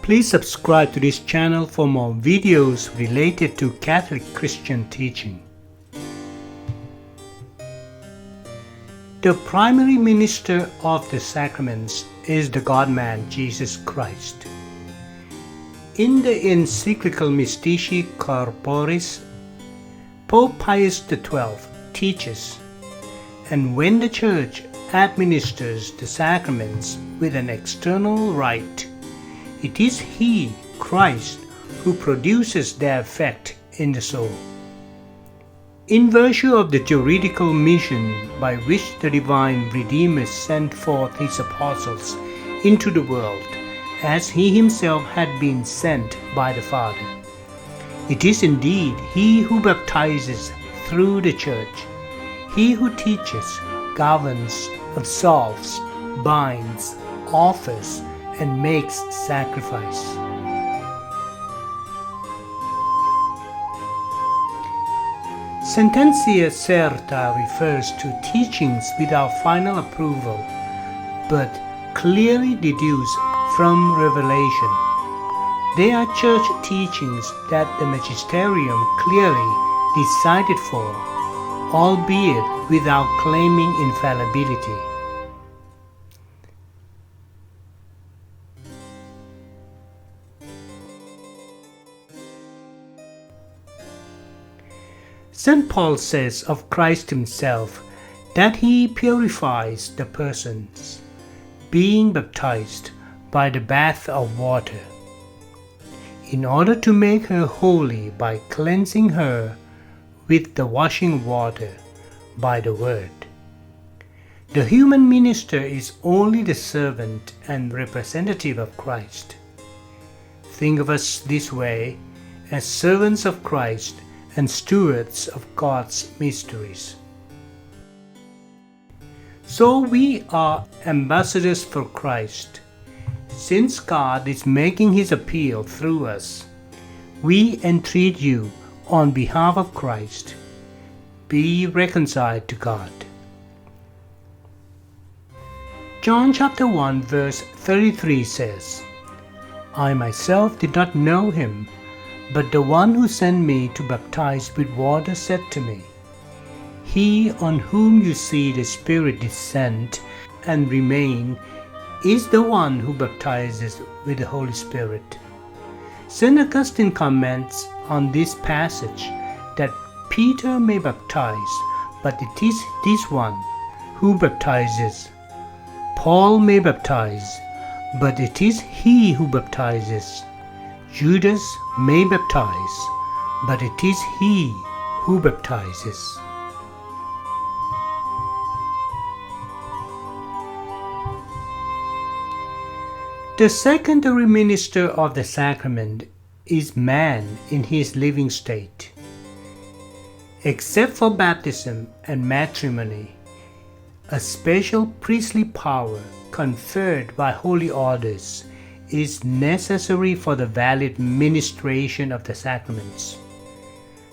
Please subscribe to this channel for more videos related to Catholic Christian teaching. The primary minister of the sacraments is the God-man Jesus Christ. In the encyclical Mystici Corporis, Pope Pius XII teaches, and when the Church administers the sacraments with an external rite, it is He, Christ, who produces their effect in the soul. In virtue of the juridical mission by which the divine Redeemer sent forth His apostles into the world, as He Himself had been sent by the Father, it is indeed He who baptizes through the Church, He who teaches, governs, absolves, binds, offers, and makes sacrifice. Sententia certa refers to teachings without final approval, but clearly deduced from revelation. They are church teachings that the magisterium clearly decided for, albeit without claiming infallibility. St. Paul says of Christ Himself that He purifies the persons, being baptized by the bath of water, in order to make her holy by cleansing her with the washing water by the word. The human minister is only the servant and representative of Christ. Think of us this way, as servants of Christ and stewards of God's mysteries. So we are ambassadors for Christ. Since God is making His appeal through us, we entreat you on behalf of Christ, be reconciled to God. John chapter 1 verse 33 says, I myself did not know Him, but the one who sent me to baptize with water said to me, He on whom you see the Spirit descend and remain is the one who baptizes with the Holy Spirit. St. Augustine comments on this passage that Peter may baptize, but it is this one who baptizes. Paul may baptize, but it is he who baptizes. Judas may baptize, but it is he who baptizes. The secondary minister of the sacrament is man in his living state. Except for baptism and matrimony, a special priestly power conferred by holy orders is necessary for the valid ministration of the sacraments.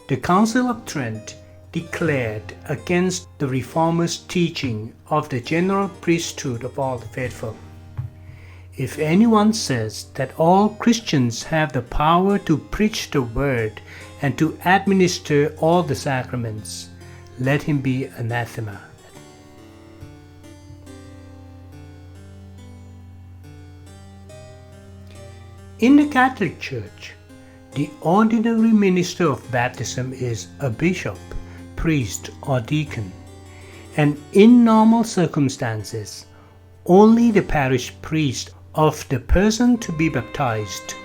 The Council of Trent declared against the Reformers' teaching of the general priesthood of all the faithful. If anyone says that all Christians have the power to preach the word and to administer all the sacraments, let him be anathema. In the Catholic Church, the ordinary minister of baptism is a bishop, priest, or deacon, and in normal circumstances, only the parish priest of the person to be baptized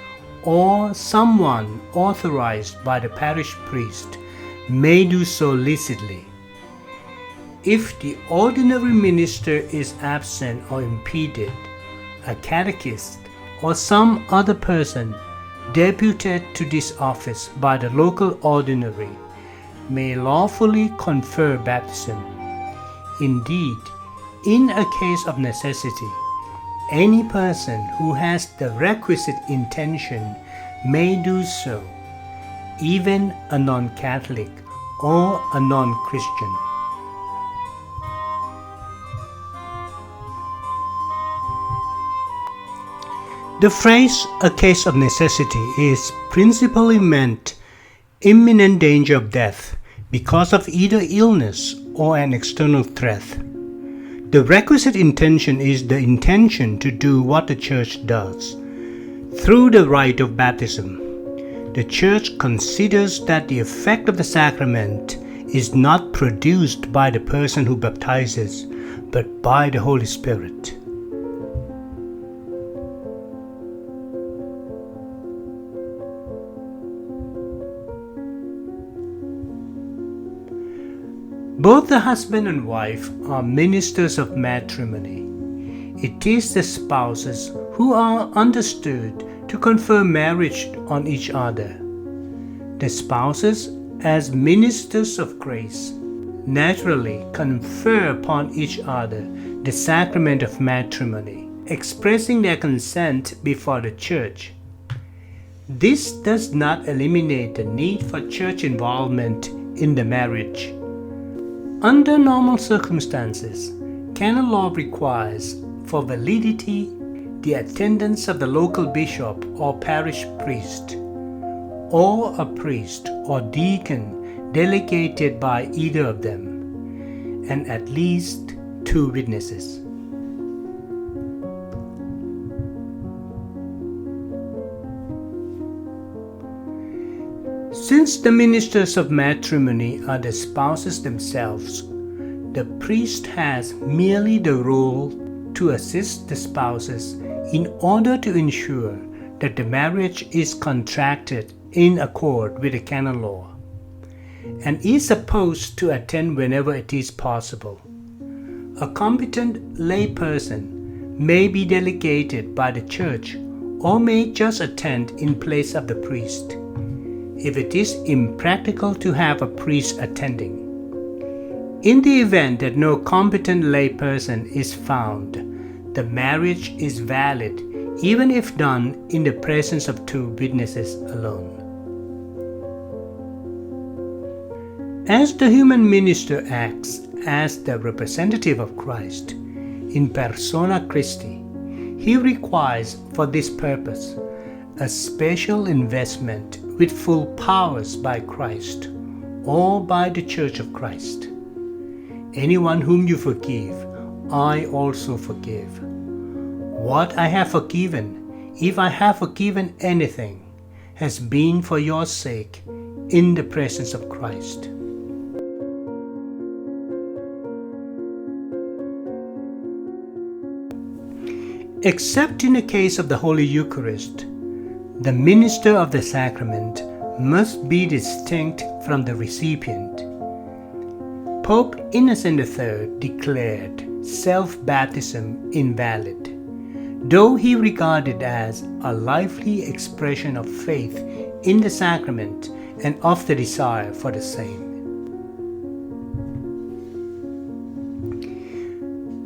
or someone authorized by the parish priest may do so licitly. If the ordinary minister is absent or impeded, a catechist or some other person deputed to this office by the local ordinary may lawfully confer baptism. Indeed, in a case of necessity, any person who has the requisite intention may do so, even a non-Catholic or a non-Christian. The phrase "a case of necessity" is principally meant imminent danger of death because of either illness or an external threat. The requisite intention is the intention to do what the Church does. Through the rite of baptism, the Church considers that the effect of the sacrament is not produced by the person who baptizes, but by the Holy Spirit. Both the husband and wife are ministers of matrimony. It is the spouses who are understood to confer marriage on each other. The spouses, as ministers of grace, naturally confer upon each other the sacrament of matrimony, expressing their consent before the Church. This does not eliminate the need for church involvement in the marriage. Under normal circumstances, canon law requires, for validity, the attendance of the local bishop or parish priest, or a priest or deacon delegated by either of them, and at least 2 witnesses. Since the ministers of matrimony are the spouses themselves, the priest has merely the role to assist the spouses in order to ensure that the marriage is contracted in accord with the canon law, and is supposed to attend whenever it is possible. A competent layperson may be delegated by the Church or may just attend in place of the priest, if it is impractical to have a priest attending. In the event that no competent layperson is found, the marriage is valid even if done in the presence of 2 witnesses alone. As the human minister acts as the representative of Christ, in persona Christi, he requires for this purpose a special investment with full powers by Christ or by the Church of Christ. Anyone whom you forgive, I also forgive. What I have forgiven, if I have forgiven anything, has been for your sake in the presence of Christ. Except in the case of the Holy Eucharist, the minister of the sacrament must be distinct from the recipient. Pope Innocent III declared self-baptism invalid, though he regarded it as a lively expression of faith in the sacrament and of the desire for the same.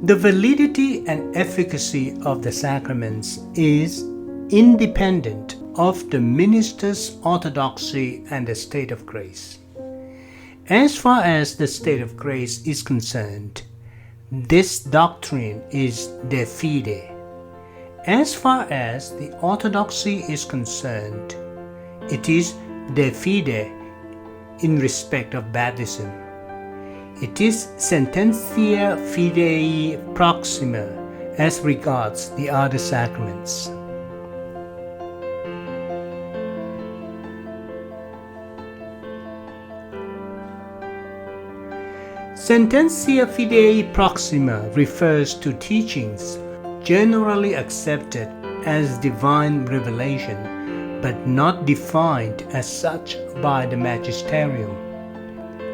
The validity and efficacy of the sacraments is independent of the minister's orthodoxy and the state of grace. As far as the state of grace is concerned, this doctrine is de fide. As far as the orthodoxy is concerned, it is de fide in respect of baptism. It is sententia fidei proxima as regards the other sacraments. Sententia fidei proxima refers to teachings generally accepted as divine revelation, but not defined as such by the magisterium.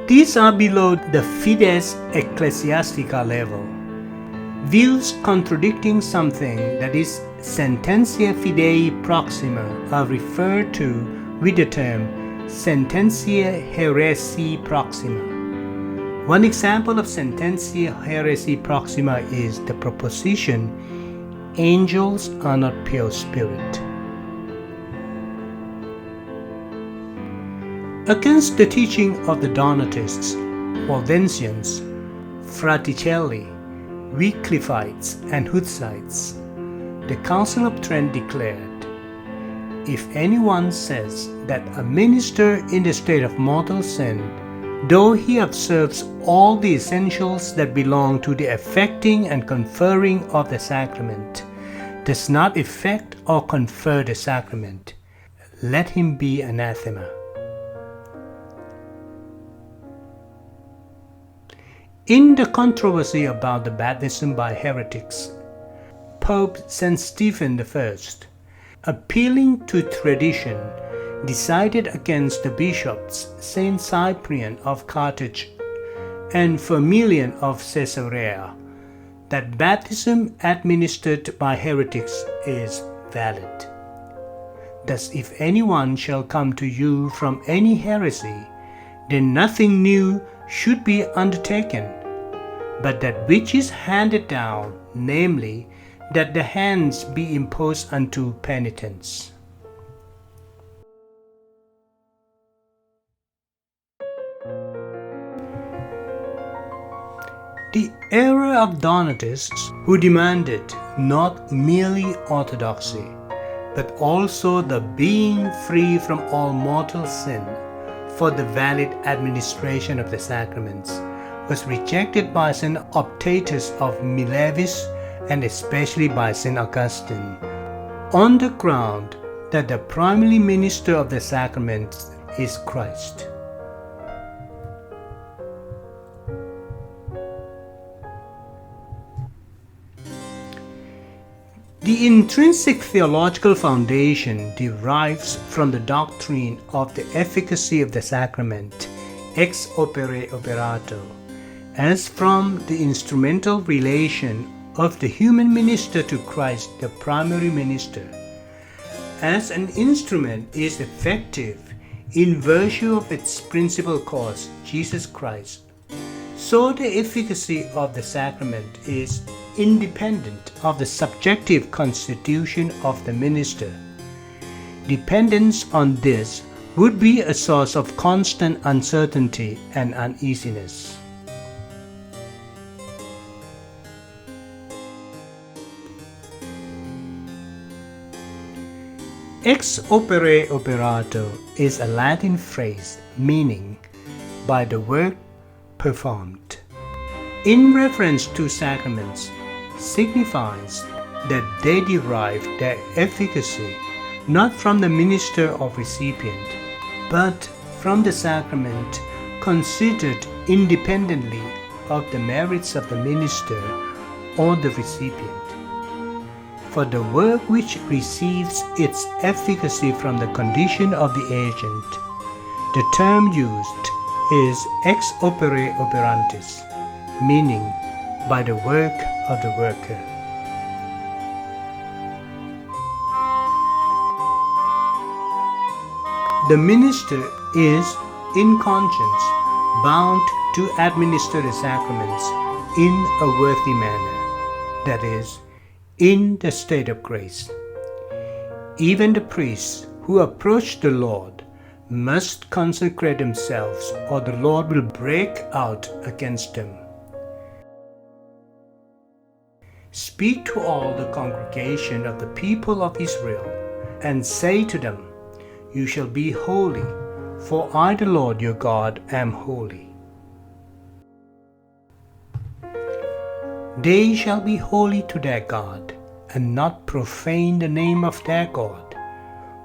These are below the fides ecclesiastica level. Views contradicting something that is sententia fidei proxima are referred to with the term sententia haeresie proxima. One example of sententia haeresie proxima is the proposition, angels are not pure spirit. Against the teaching of the Donatists, Waldensians, Fraticelli, Wycliffites and Hutzites, the Council of Trent declared, "If anyone says that a minister in the state of mortal sin, though he observes all the essentials that belong to the effecting and conferring of the sacrament, does not effect or confer the sacrament, let him be anathema." In the controversy about the baptism by heretics, Pope St. Stephen I, appealing to tradition, decided against the bishops St. Cyprian of Carthage and Firmilian of Caesarea that baptism administered by heretics is valid. Thus, if anyone shall come to you from any heresy, then nothing new should be undertaken, but that which is handed down, namely, that the hands be imposed unto penitents. The era of Donatists, who demanded not merely orthodoxy, but also the being free from all mortal sin for the valid administration of the sacraments, was rejected by St. Optatus of Milevis and especially by St. Augustine, on the ground that the primary minister of the sacraments is Christ. The intrinsic theological foundation derives from the doctrine of the efficacy of the sacrament, ex opere operato, as from the instrumental relation of the human minister to Christ, the primary minister. As an instrument is effective in virtue of its principal cause, Jesus Christ, so the efficacy of the sacrament is independent of the subjective constitution of the minister. Dependence on this would be a source of constant uncertainty and uneasiness. Ex opere operato is a Latin phrase meaning by the work performed. In reference to sacraments, signifies that they derive their efficacy not from the minister or recipient, but from the sacrament considered independently of the merits of the minister or the recipient. For the work which receives its efficacy from the condition of the agent, the term used is ex opere operantis, meaning by the work of the worker. The minister is, in conscience, bound to administer the sacraments in a worthy manner, that is, in the state of grace. Even the priests who approach the Lord must consecrate themselves, or the Lord will break out against them. Speak to all the congregation of the people of Israel, and say to them, "You shall be holy, for I, the Lord your God, am holy." They shall be holy to their God, and not profane the name of their God,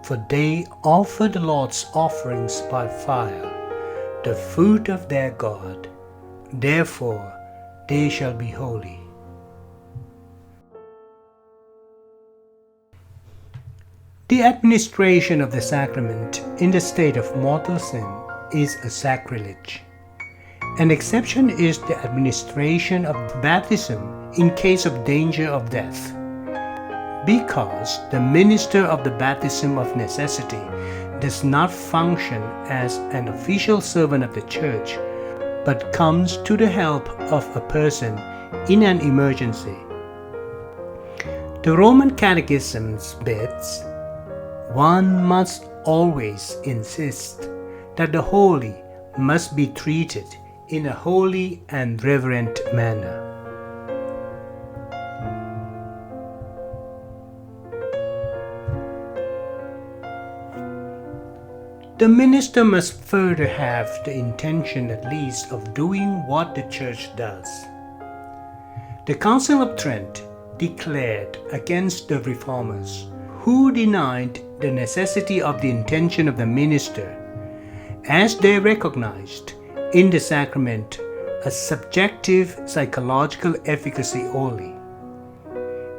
for they offer the Lord's offerings by fire, the food of their God. Therefore they shall be holy. The administration of the sacrament in the state of mortal sin is a sacrilege. An exception is the administration of baptism in case of danger of death, because the minister of the baptism of necessity does not function as an official servant of the Church, but comes to the help of a person in an emergency. The Roman Catechism bids, "One must always insist that the holy must be treated in a holy and reverent manner." The minister must further have the intention at least of doing what the church does. The Council of Trent declared against the reformers who denied the necessity of the intention of the minister, as they recognized in the sacrament a subjective psychological efficacy only.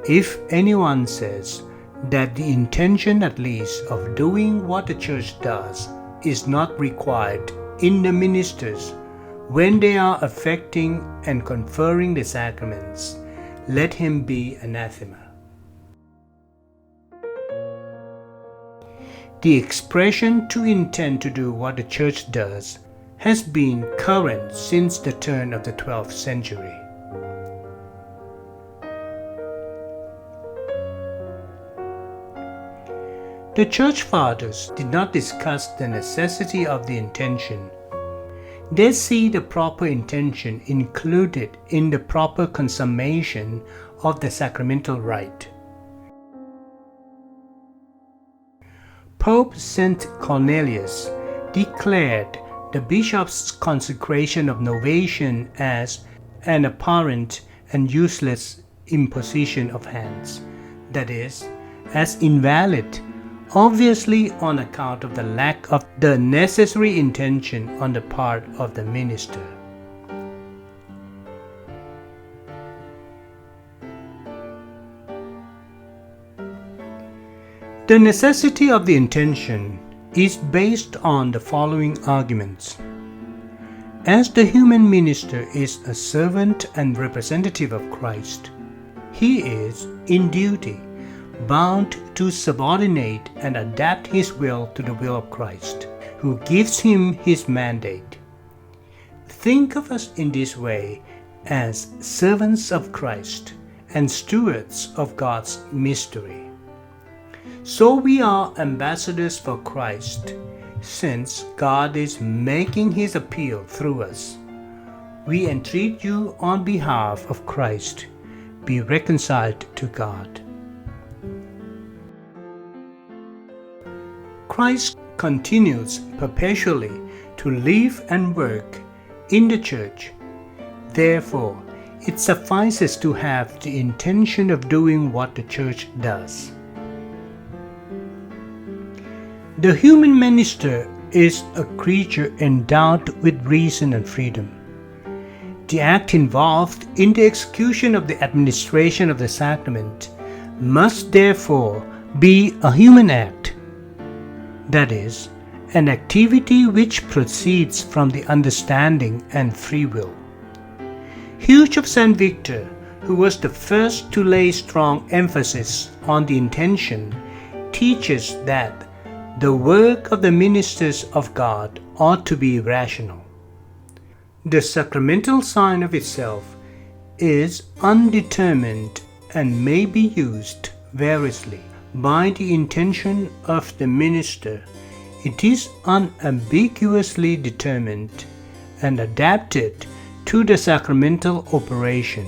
If anyone says that the intention at least of doing what the church does is not required in the ministers when they are effecting and conferring the sacraments, let him be anathema. The expression to intend to do what the church does has been current since the turn of the 12th century. The Church Fathers did not discuss the necessity of the intention. They see the proper intention included in the proper consummation of the sacramental rite. Pope St. Cornelius declared the bishop's consecration of novatian as an apparent and useless imposition of hands, that is, as invalid, obviously on account of the lack of the necessary intention on the part of the minister. The necessity of the intention is based on the following arguments. As the human minister is a servant and representative of Christ, he is, in duty, bound to subordinate and adapt his will to the will of Christ, who gives him his mandate. Think of us in this way as servants of Christ and stewards of God's mystery. So we are ambassadors for Christ, since God is making his appeal through us. We entreat you on behalf of Christ, be reconciled to God. Christ continues perpetually to live and work in the church. Therefore, it suffices to have the intention of doing what the church does. The human minister is a creature endowed with reason and freedom. The act involved in the execution of the administration of the sacrament must therefore be a human act, that is, an activity which proceeds from the understanding and free will. Hugh of St. Victor, who was the first to lay strong emphasis on the intention, teaches that the work of the ministers of God ought to be rational. The sacramental sign of itself is undetermined and may be used variously. By the intention of the minister, it is unambiguously determined and adapted to the sacramental operation.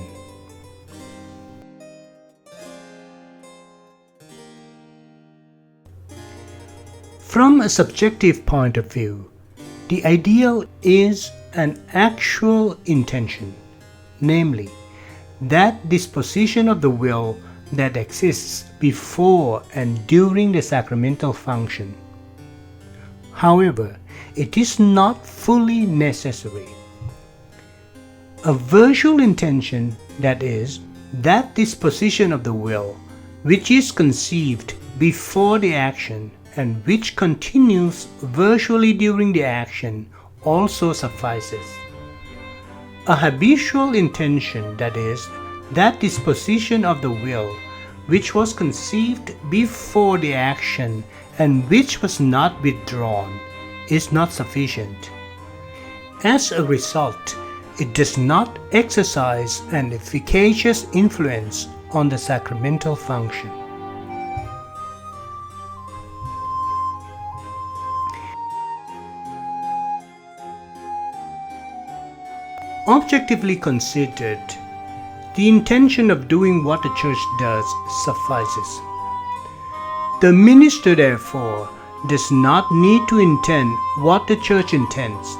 From a subjective point of view, the ideal is an actual intention, namely, that disposition of the will that exists before and during the sacramental function. However, it is not fully necessary. A virtual intention, that is, that disposition of the will which is conceived before the action and which continues virtually during the action, also suffices. A habitual intention, that is, that disposition of the will which was conceived before the action and which was not withdrawn, is not sufficient. As a result, it does not exercise an efficacious influence on the sacramental function. Objectively considered, the intention of doing what the church does suffices. The minister, therefore, does not need to intend what the Church intends,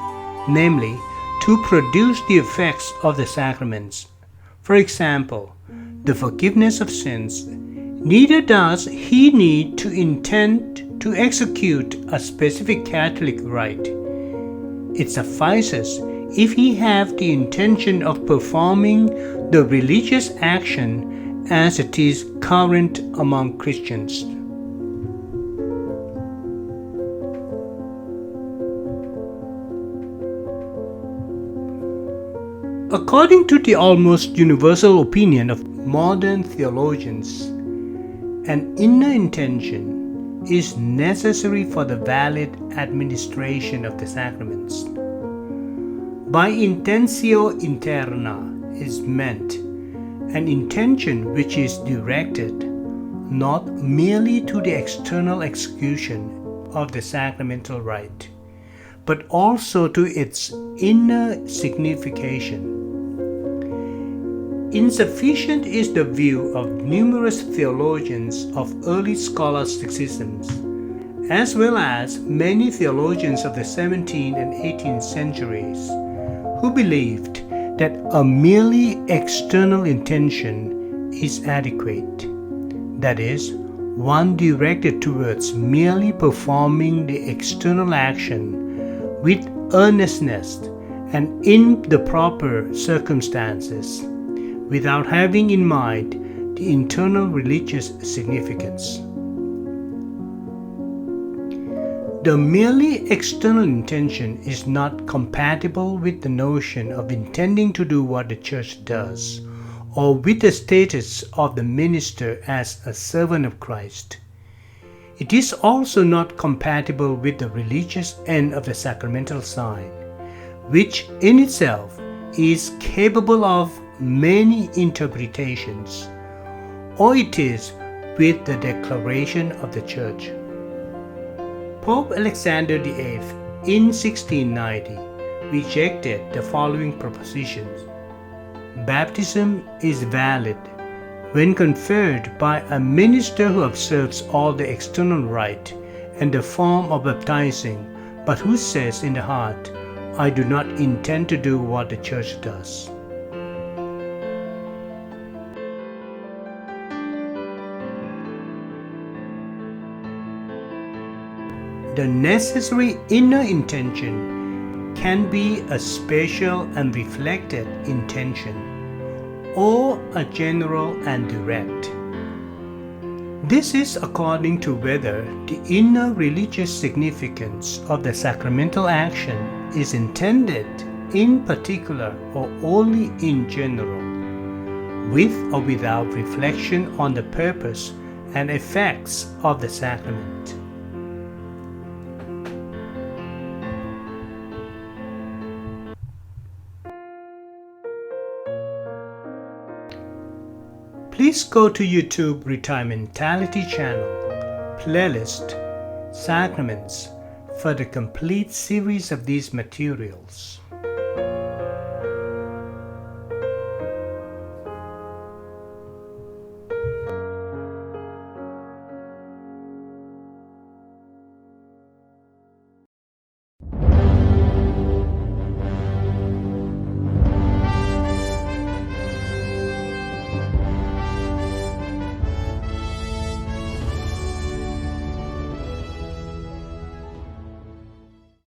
namely, to produce the effects of the sacraments. For example, the forgiveness of sins. Neither does he need to intend to execute a specific Catholic rite. It suffices if he have the intention of performing the religious action as it is current among Christians. According to the almost universal opinion of modern theologians, an inner intention is necessary for the valid administration of the sacraments. By intentio interna is meant an intention which is directed not merely to the external execution of the sacramental rite, but also to its inner signification. Insufficient is the view of numerous theologians of early scholasticisms, as well as many theologians of the 17th and 18th centuries, who believed that a merely external intention is adequate, that is, one directed towards merely performing the external action with earnestness and in the proper circumstances, without having in mind the internal religious significance. The merely external intention is not compatible with the notion of intending to do what the Church does, or with the status of the minister as a servant of Christ. It is also not compatible with the religious end of the sacramental sign, which in itself is capable of many interpretations, or it is with the declaration of the Church. Pope Alexander VIII in 1690 rejected the following propositions. Baptism is valid when conferred by a minister who observes all the external rite and the form of baptizing, but who says in the heart, I do not intend to do what the Church does. The necessary inner intention can be a special and reflected intention, or a general and direct. This is according to whether the inner religious significance of the sacramental action is intended in particular or only in general, with or without reflection on the purpose and effects of the sacrament. Please go to YouTube Retirementality channel, playlist, Sacraments for the complete series of these materials.